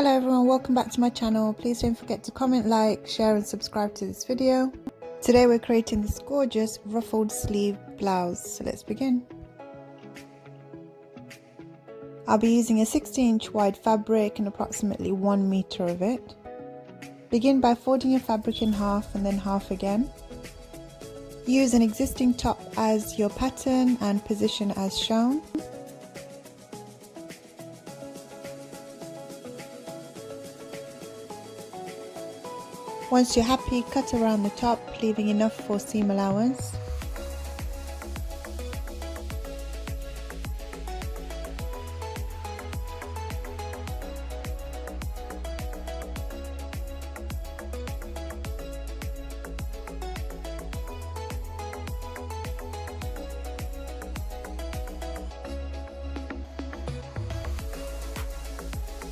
Hello everyone, welcome back to my channel. Please don't forget to comment, like, share and subscribe to this video. Today we're creating this gorgeous ruffled sleeve blouse, so let's begin. I'll be using a 60-inch wide fabric and approximately 1 meter of it. Begin by folding your fabric in half and then half again. Use an existing top as your pattern and position as shown. Once you're happy, cut around the top, leaving enough for seam allowance.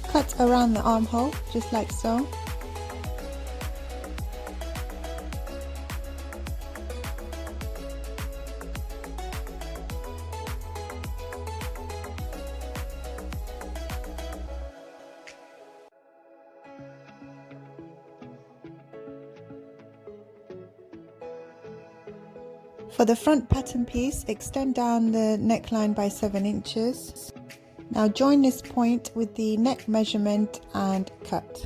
Cut around the armhole, just like so. For the front pattern piece, extend down the neckline by 7 inches. Now join this point with the neck measurement and cut.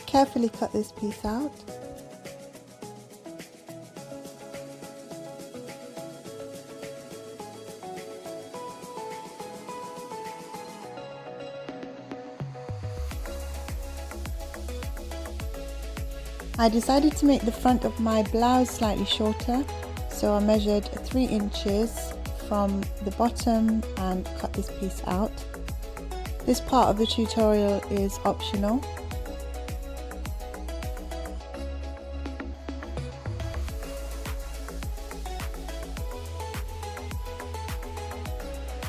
Carefully cut this piece out. I decided to make the front of my blouse slightly shorter, so I measured 3 inches from the bottom and cut this piece out. This part of the tutorial is optional.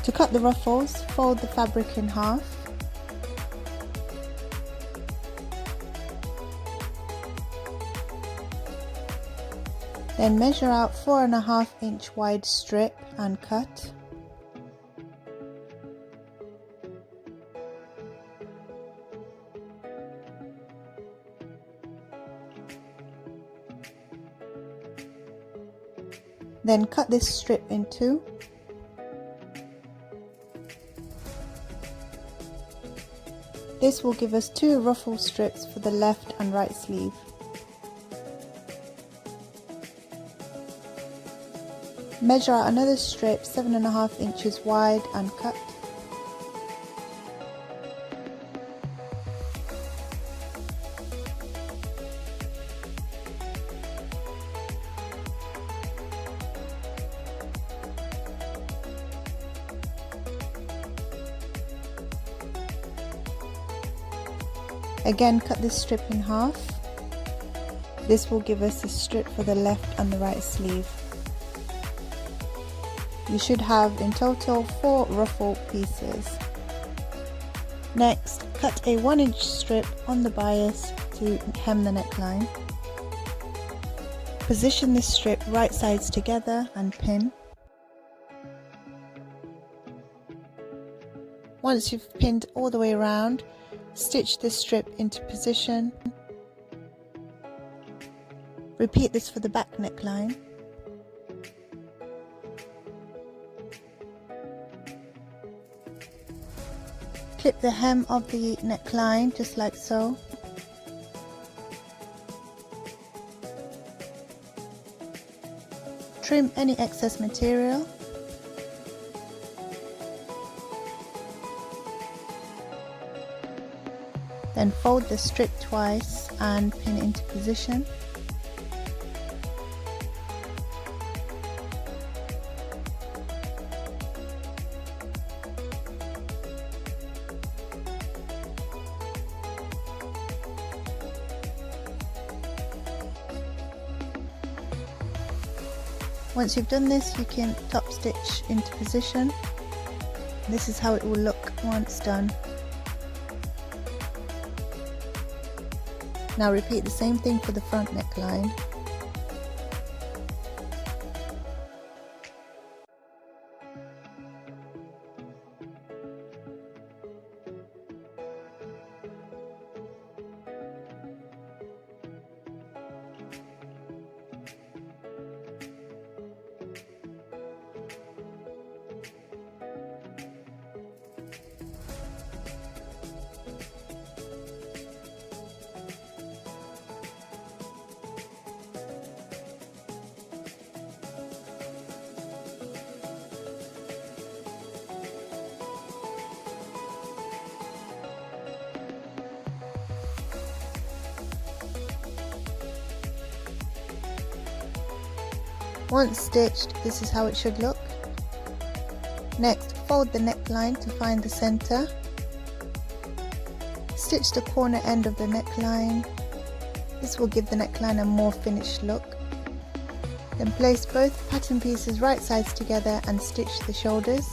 To cut the ruffles, fold the fabric in half. Then measure out 4.5 inch wide strip and cut. Then cut this strip in two. This will give us 2 ruffle strips for the left and right sleeve. Measure out another strip 7.5 inches wide and cut. Again, cut this strip in half. This will give us a strip for the left and the right sleeve. You should have in total 4 ruffle pieces. Next, cut a 1 inch strip on the bias to hem the neckline. Position this strip right sides together and pin. Once you've pinned all the way around, stitch this strip into position. Repeat this for the back neckline. Clip the hem of the neckline just like so. Trim any excess material. Then fold the strip twice and pin it into position. Once you've done this, you can top stitch into position. This is how it will look once done. Now repeat the same thing for the front neckline. Once stitched, this is how it should look. Next, fold the neckline to find the center. Stitch the corner end of the neckline. This will give the neckline a more finished look. Then place both pattern pieces right sides together and stitch the shoulders.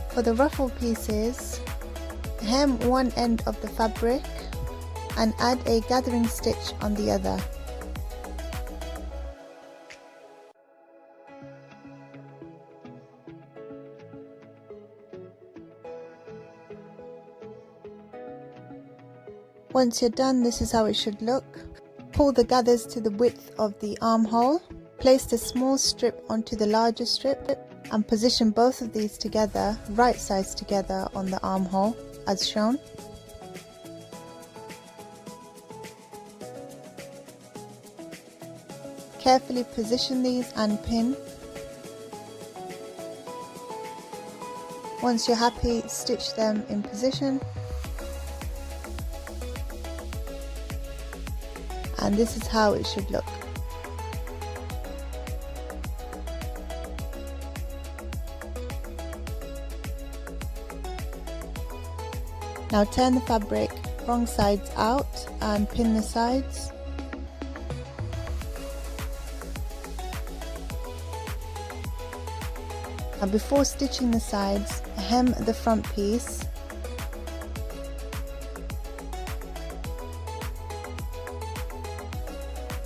For the ruffle pieces, hem one end of the fabric and add a gathering stitch on the other. Once you're done, this is how it should look. Pull the gathers to the width of the armhole. Place the small strip onto the larger strip and position both of these together, right sides together on the armhole as shown. Carefully position these and pin. Once you're happy, stitch them in position. And this is how it should look. Now turn the fabric wrong sides out and pin the sides. Now before stitching the sides, hem the front piece.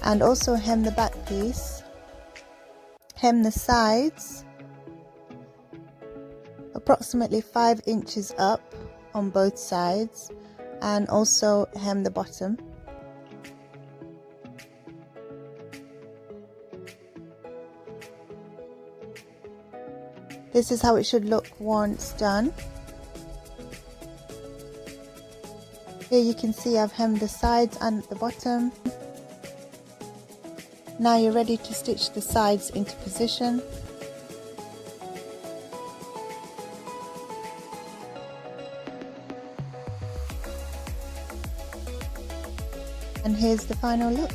And also hem the back piece. Hem the sides approximately 5 inches up on both sides, and also hem the bottom. This is how it should look once done. Here you can see I've hemmed the sides and the bottom. Now you're ready to stitch the sides into position. And here's the final look.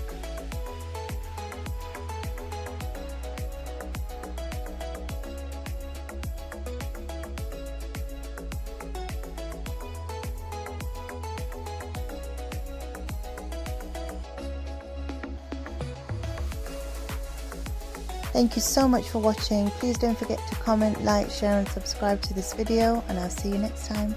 Thank you so much for watching. Please don't forget to comment, like, share and subscribe to this video, and I'll see you next time.